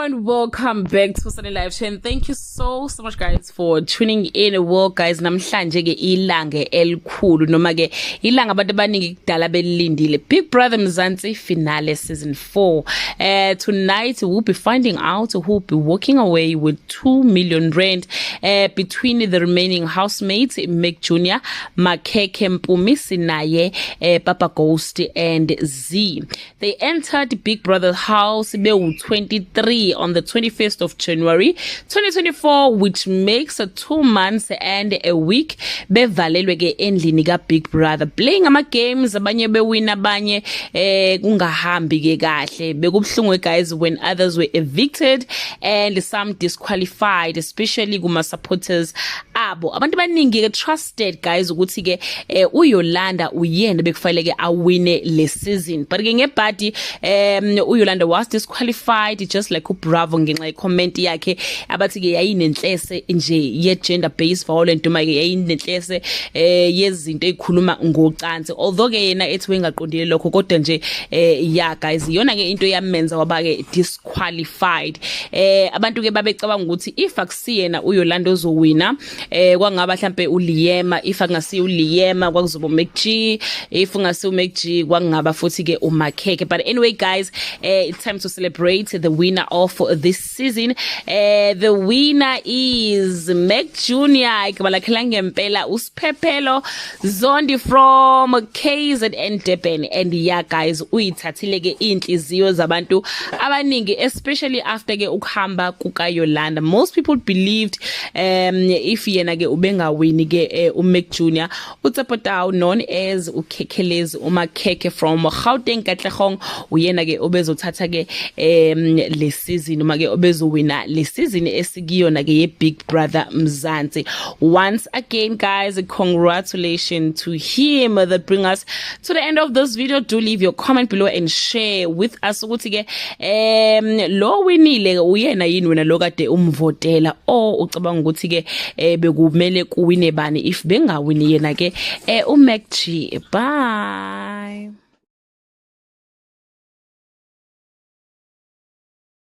everyone, welcome back to Sunday Live Show, and thank you so much guys for tuning in. Well guys, namhlanje ke ilanga elikhulu noma ke ilanga abantu abaningi kudala belindile, Big Brother Mzansi finale season 4. Tonight we'll be finding out who will be walking away with 2 million rand between the remaining housemates, Meg Jr., Makeke Mpumi, Sinaye, Papa Ghost and Z. They entered Big Brother's house 23 on the 21st of January 2024, which makes 2 months and a week bevalelwe ke endlini ka Big Brother, playing ama games, abanye bewina, abanye kungahambi ke kahle. Bekubhlungu guys when others were evicted and some disqualified, especially kuma supporters abo. Abantu baningi ke trusted guys ukuthi ke uYolanda uyena bekufanele ke awine le season, but ke ngebhadi uYolanda was disqualified just like uBravo ngenxa ye-comment yakhe abathi ke yayinenhlese nje ye-gender based violence noma ke yayinenhlese yezinto ezikhuluma ngocansi, although ke yena ethi wengaqondile lokho kodwa nje yeah guys yona ke into yamenza waba ke disqualified. Abantu ke babecabanga ukuthi if akusiyena uYolanda ozowina kwangaba mhlambe uLiyema, if angasiyo uLiyema kwakuzoba uMacG, if ungasiyo uMacG kwangaba futhi ke uMakeke. But anyway guys, it's time to celebrate the winner of this season. The winner is Meg Jr. Ikbalakhala ngempela uSiphephelo Zondi from KZN Durban. And yeah guys, uyithathile ke inhliziyo zabantu abaningi, especially after ke ukuhamba kukaYolanda. Most people believed if yena ke ubengawini ke uMeg Jr. uTsepotau known as uKekelezi uMakeke from Gauteng Katlehong uyena ke obezothatha ke le season noma ke obezowina le season esikiyona ke ye Big Brother Mzansi. Once again guys, congratulations to him. That bring us to the end of this video. Do leave your comment below and share with us ukuthi ke lo winile uyena yini wena lokade umvotela, o ucabanga ukuthi ke bekumele kuwine bani if bengawini yena ke uMacG. Bye.